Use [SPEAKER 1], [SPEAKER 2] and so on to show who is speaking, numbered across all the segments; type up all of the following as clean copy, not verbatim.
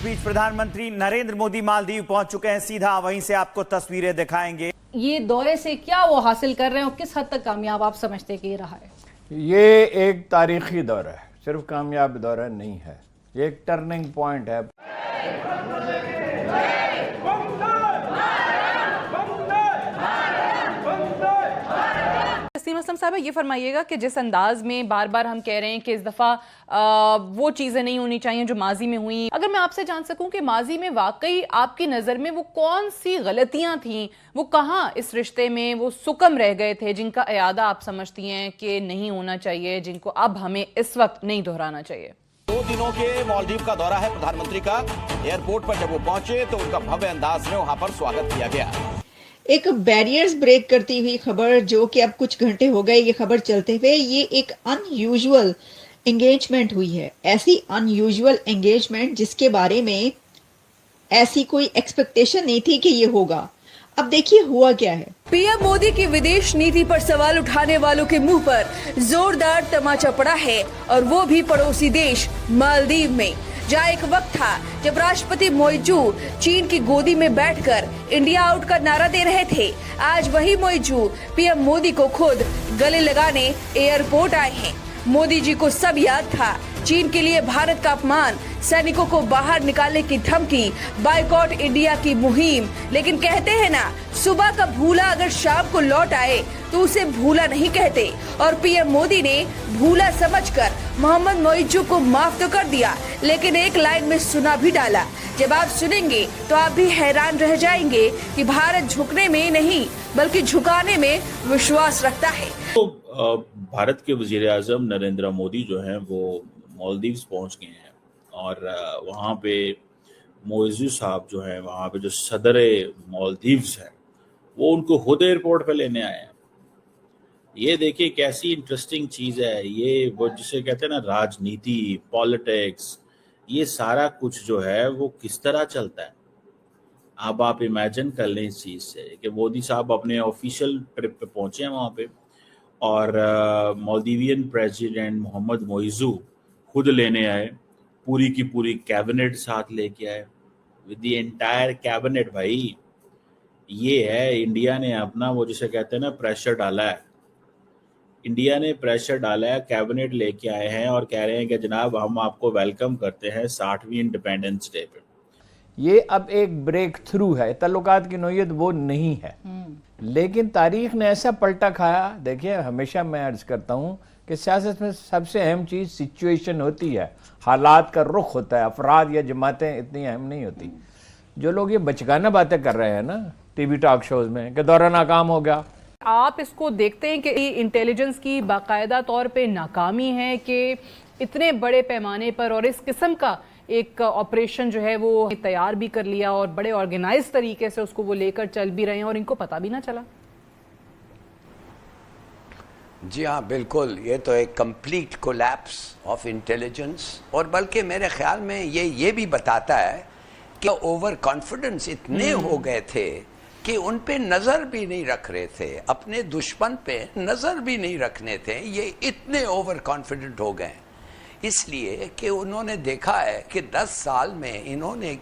[SPEAKER 1] बीच प्रधानमंत्री नरेंद्र मोदी मालदीव पहुंच चुके हैं। सीधा वहीं से आपको तस्वीरें दिखाएंगे।
[SPEAKER 2] ये दौरे से क्या वो हासिल कर रहे हैं और किस हद तक कामयाब आप समझते हैं कि ये रहा है?
[SPEAKER 3] ये एक तारीखी दौरा है, सिर्फ कामयाब दौरा नहीं है, ये एक टर्निंग पॉइंट है।
[SPEAKER 4] असलम साहब, ये फरमाइएगा कि जिस अंदाज में बार बार हम कह रहे हैं कि इस दफ़ा वो चीज़ें नहीं होनी चाहिए जो माजी में हुई, अगर मैं आपसे जान सकूं कि माजी में वाकई आपकी नज़र में वो कौन सी गलतियां थीं, वो कहाँ इस रिश्ते में वो सुकम रह गए थे जिनका इयादा आप समझती हैं कि नहीं होना चाहिए, जिनको अब हमें इस वक्त नहीं दोहराना चाहिए?
[SPEAKER 5] 2 दिनों के मालदीव का दौरा है प्रधानमंत्री का। एयरपोर्ट पर जब वो पहुंचे तो उनका भव्य अंदाज में वहां पर स्वागत किया गया।
[SPEAKER 6] एक बैरियर्स ब्रेक करती हुई खबर, जो कि अब कुछ घंटे हो गए ये खबर चलते हुए, ये एक अनयूजुअल एंगेजमेंट हुई है। ऐसी अनयूजुअल एंगेजमेंट जिसके बारे में ऐसी कोई एक्सपेक्टेशन नहीं थी कि ये होगा। अब देखिए हुआ क्या है।
[SPEAKER 7] पीएम मोदी की विदेश नीति पर सवाल उठाने वालों के मुंह पर जोरदार तमाचा पड़ा है, और वो भी पड़ोसी देश मालदीव में, जहाँ एक वक्त था जब राष्ट्रपति मोइजू चीन की गोदी में बैठकर इंडिया आउट का नारा दे रहे थे। आज वही मोइजू पीएम मोदी को खुद गले लगाने एयरपोर्ट आए हैं। मोदी जी को सब याद था, चीन के लिए भारत का अपमान, सैनिकों को बाहर निकालने की धमकी, बायकॉट इंडिया की मुहिम। लेकिन कहते हैं ना, सुबह का भूला अगर शाम को लौट आए तो उसे भूला नहीं कहते, और पीएम मोदी ने भूला समझकर मोहम्मद मोइजू को माफ तो कर दिया, लेकिन एक लाइन में सुना भी डाला। जब आप सुनेंगे तो आप भी हैरान रह जाएंगे कि भारत झुकने में नहीं बल्कि झुकाने में विश्वास रखता है।
[SPEAKER 8] तो भारत के वज़ीर-ए-आज़म नरेंद्र मोदी जो हैं वो मालदीव्स पहुंच गए हैं, और वहाँ पे मोइजू साहब जो हैं, वहाँ पे जो सदर मालदीव्स हैं, वो उनको खुद एयरपोर्ट पे लेने आए हैं। ये देखिए कैसी इंटरेस्टिंग चीज़ है। ये वो जिसे कहते हैं ना राजनीति, पॉलिटिक्स, ये सारा कुछ जो है वो किस तरह चलता है। अब आप इमेजिन कर लें इस चीज़ से कि मोदी साहब अपने ऑफिशियल ट्रिप पे पहुँचे हैं वहाँ पे, और मालदीवियन प्रेसिडेंट मोहम्मद मोइजू खुद लेने आए, पूरी की पूरी कैबिनेट साथ लेके आए, विद द एंटायर कैबिनेट। भाई ये है इंडिया ने अपना वो जिसे कहते हैं ना प्रेशर डाला है। इंडिया ने प्रेशर डाला है, कैबिनेट लेके आए हैं और कह रहे हैं कि जनाब हम आपको वेलकम करते हैं 60वीं इंडिपेंडेंस डे पे।
[SPEAKER 3] ये अब एक ब्रेक थ्रू है, ताल्लुकात की नोयत वो नहीं है, लेकिन तारीख ने ऐसा पलटा खाया। देखिए, हमेशा मैं अर्ज करता हूँ कि सियासत में सबसे अहम चीज़ सिचुएशन होती है, हालात का रुख होता है, अफराद या जमातें इतनी अहम नहीं होती। जो लोग ये बचकाना बातें कर रहे हैं ना टीवी टॉक शोज में कि दौरा नाकाम हो गया,
[SPEAKER 4] आप इसको देखते हैं कि इंटेलिजेंस की बाकायदा तौर पे नाकामी है कि इतने बड़े पैमाने पर और इस किस्म का एक ऑपरेशन जो है वो तैयार भी कर लिया और बड़े ऑर्गेनाइज तरीके से उसको वो लेकर चल भी रहे हैं और इनको पता भी ना चला।
[SPEAKER 9] जी हाँ, बिल्कुल, ये तो एक कंप्लीट कोलैप्स ऑफ इंटेलिजेंस, और बल्कि मेरे ख्याल में ये भी बताता है कि ओवर कॉन्फिडेंस इतने हो गए थे कि उन पे नज़र भी नहीं रख रहे थे, अपने दुश्मन पे नज़र भी नहीं रखने थे। ये इतने ओवर कॉन्फिडेंट हो गए इसलिए कि उन्होंने देखा है कि 10 साल में इन्होंने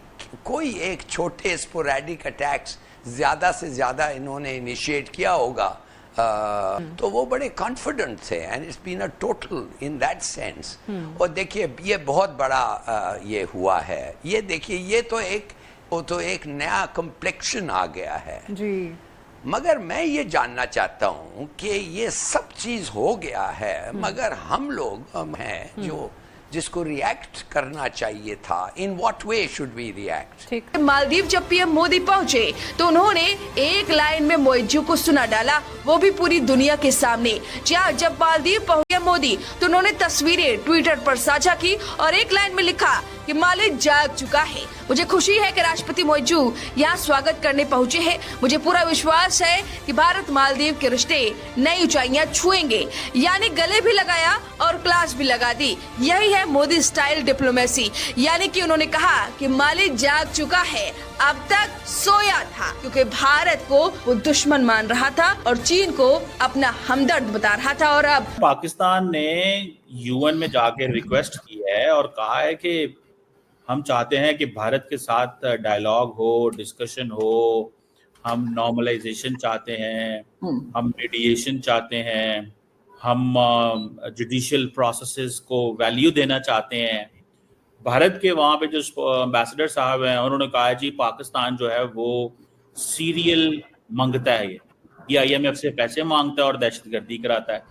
[SPEAKER 9] कोई एक छोटे स्पोरेडिक अटैक्स ज़्यादा से ज़्यादा इन्होंने इनिशिएट किया होगा, तो वो बड़े कॉन्फिडेंट थे, and it's been a total in that sense. और देखिए ये बहुत बड़ा ये हुआ है। ये देखिए, ये तो एक नया कम्प्लेक्शन आ गया है
[SPEAKER 4] जी।
[SPEAKER 9] मगर मैं ये जानना चाहता हूँ कि ये सब चीज़ हो गया है, मगर हम लोग हैं जो जिसको रिएक्ट करना चाहिए था। In what way should we react?
[SPEAKER 7] ठीक। मालदीव जब पीएम मोदी पहुंचे तो उन्होंने एक लाइन में मोइजू को सुना डाला, वो भी पूरी दुनिया के सामने। जब मालदीव पहुंचे मोदी तो उन्होंने तस्वीरें ट्विटर पर साझा की और एक लाइन में लिखा कि मालिक जाग चुका है। मुझे खुशी है कि राष्ट्रपति मोइजू यहाँ स्वागत करने पहुँचे हैं। मुझे पूरा विश्वास है कि भारत मालदीव के रिश्ते नई ऊंचाइयाँ छुएंगे। यानी गले भी लगाया और क्लास भी लगा दी। यही है मोदी स्टाइल डिप्लोमेसी। यानी कि उन्होंने कहा कि मालिक जाग चुका है, अब तक सोया था, क्योंकि भारत को वो दुश्मन मान रहा था और चीन को अपना हमदर्द बता रहा था। और अब
[SPEAKER 8] पाकिस्तान ने यूएन में जाके रिक्वेस्ट की है और कहा है कि हम चाहते हैं कि भारत के साथ डायलॉग हो, डिस्कशन हो, हम नॉर्मलाइजेशन चाहते हैं, हम मीडिएशन चाहते हैं, हम जुडिशियल प्रोसेसेस को वैल्यू देना चाहते हैं। भारत के वहाँ पे जो एम्बेसडर साहब हैं उन्होंने कहा जी पाकिस्तान जो है वो सीरियल मांगता है, ये IMF से पैसे मांगता है और दहशतगर्दी कराता है।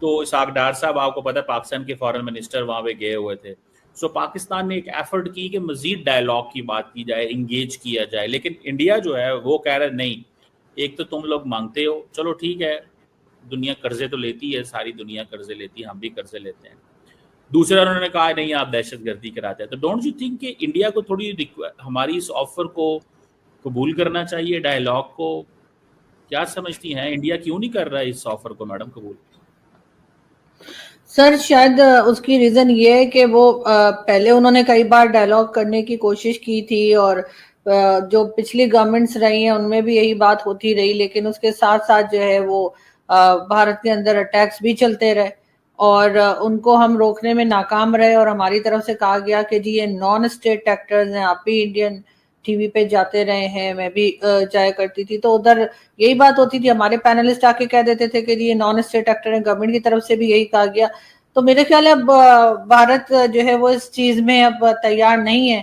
[SPEAKER 8] तो इसाक डार साहब आपको पता है पाकिस्तान के फॉरेन मिनिस्टर वहाँ पे गए हुए थे। सो पाकिस्तान ने एक एफर्ट की कि मजीद डायलॉग की बात की जाए, इंगेज किया जाए, लेकिन इंडिया जो है वो कह रहा है नहीं, एक तो तुम लोग मांगते हो, चलो ठीक है, दुनिया कर्जे तो लेती है, सारी दुनिया कर्जे लेती है, हम भी कर्जे लेते हैं। दूसरा उन्होंने कहा नहीं आप दहशतगर्दी कराते हैं। तो डोंट यू थिंक कि इंडिया को थोड़ी हमारी इस ऑफर को कबूल करना चाहिए, डायलॉग को? क्या समझती हैं, इंडिया क्यों नहीं कर रहा है इस ऑफर को मैडम कबूल?
[SPEAKER 2] सर शायद उसकी रीजन ये है कि वो पहले उन्होंने कई बार डायलॉग करने की कोशिश की थी और जो पिछली गवर्नमेंट्स रही हैं उनमें भी यही बात होती रही, लेकिन उसके साथ साथ जो है वो भारत के अंदर अटैक्स भी चलते रहे और उनको हम रोकने में नाकाम रहे और हमारी तरफ से कहा गया कि जी ये नॉन स्टेट एक्टर्स हैं, आप भी इंडियन टीवी पे जाते रहे हैं, मैं भी जाया करती थी, तो उधर यही बात होती थी, हमारे पैनलिस्ट आके कह देते थे कि ये नॉन स्टेट एक्टर है, गवर्नमेंट की तरफ से भी यही कहा गया। तो मेरे ख्याल है अब भारत जो है वो इस चीज में अब तैयार नहीं है।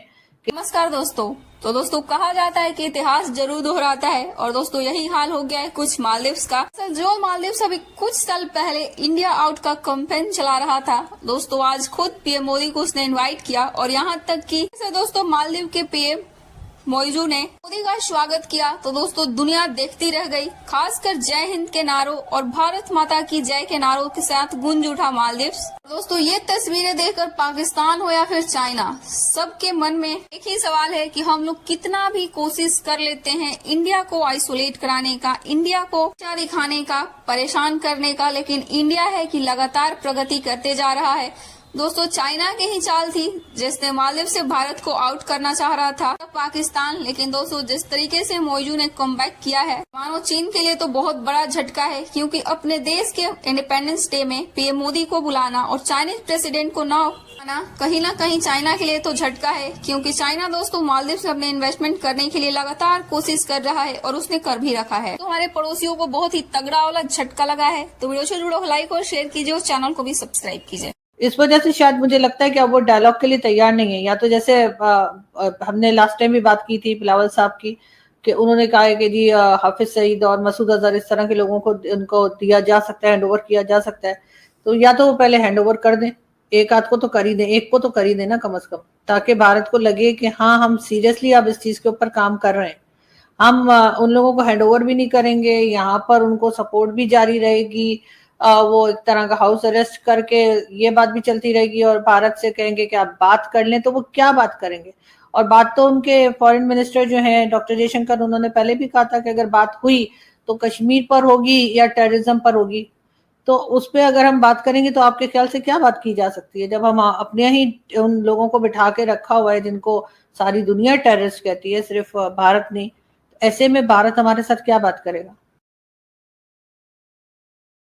[SPEAKER 7] नमस्कार दोस्तों। तो दोस्तों कहा जाता है कि इतिहास जरूर दोहराता है और दोस्तों यही हाल हो गया है कुछ मालदीव्स का। जो मालदीव्स अभी कुछ साल पहले इंडिया आउट का कैंपेन चला रहा था, दोस्तों आज खुद पीएम मोदी को उसने इनवाइट किया और यहाँ तक कि दोस्तों मालदीव के पीएम मोइजू ने मोदी का स्वागत किया। तो दोस्तों दुनिया देखती रह गई, खासकर जय हिंद के नारों और भारत माता की जय के नारों के साथ गूंज उठा मालदीव्स। दोस्तों ये तस्वीरें देखकर पाकिस्तान हो या फिर चाइना, सबके मन में एक ही सवाल है कि हम लोग कितना भी कोशिश कर लेते हैं इंडिया को आइसोलेट कराने का, इंडिया को अच्छा दिखाने का, परेशान करने का, लेकिन इंडिया है कि लगातार प्रगति करते जा रहा है। दोस्तों चाइना की ही चाल थी जिसने मालदीव से भारत को आउट करना चाह रहा था पाकिस्तान, लेकिन दोस्तों जिस तरीके से मोइजू ने कमबैक किया है, मानो चीन के लिए तो बहुत बड़ा झटका है, क्योंकि अपने देश के इंडिपेंडेंस डे में पीएम मोदी को बुलाना और चाइनीज प्रेसिडेंट को न आना कहीं ना कहीं चाइना के लिए तो झटका है, क्योंकि चाइना दोस्तों मालदीव से अपने इन्वेस्टमेंट करने के लिए लगातार कोशिश कर रहा है और उसने कर भी रखा है। तो हमारे पड़ोसियों को बहुत ही तगड़ा वाला झटका लगा है। तो वीडियो से जुड़ो, लाइक और शेयर कीजिए और चैनल को भी सब्सक्राइब कीजिए।
[SPEAKER 2] इस वजह से शायद मुझे लगता है कि अब वो डायलॉग के लिए तैयार नहीं है। या तो जैसे हमने लास्ट टाइम भी बात की थी बिलावल साहब की कि उन्होंने कहा है कि जी हाफिज सईद और मसूद अजहर इस तरह के लोगों को उनको दिया जा सकता है, हैंडओवर किया जा सकता है, तो या तो वो पहले हैंडओवर कर दें, एक आध को तो कर ही दें, एक को तो कर ही दें ना कम से कम, ताकि भारत को लगे कि हाँ हम सीरियसली अब इस चीज के ऊपर काम कर रहे हैं। हम उन लोगों को हैंडओवर भी नहीं करेंगे, यहाँ पर उनको सपोर्ट भी जारी रहेगी, वो एक तरह का हाउस अरेस्ट करके ये बात भी चलती रहेगी और भारत से कहेंगे कि आप बात कर लें, तो वो क्या बात करेंगे? और बात तो उनके फॉरेन मिनिस्टर जो हैं डॉक्टर जयशंकर, उन्होंने पहले भी कहा था कि अगर बात हुई तो कश्मीर पर होगी या टेररिज्म पर होगी। तो उस पर अगर हम बात करेंगे तो आपके ख्याल से क्या बात की जा सकती है, जब हम अपने ही उन लोगों को बिठा के रखा हुआ है जिनको सारी दुनिया टेररिस्ट कहती है, सिर्फ भारत नहीं। ऐसे में भारत हमारे साथ क्या बात करेगा?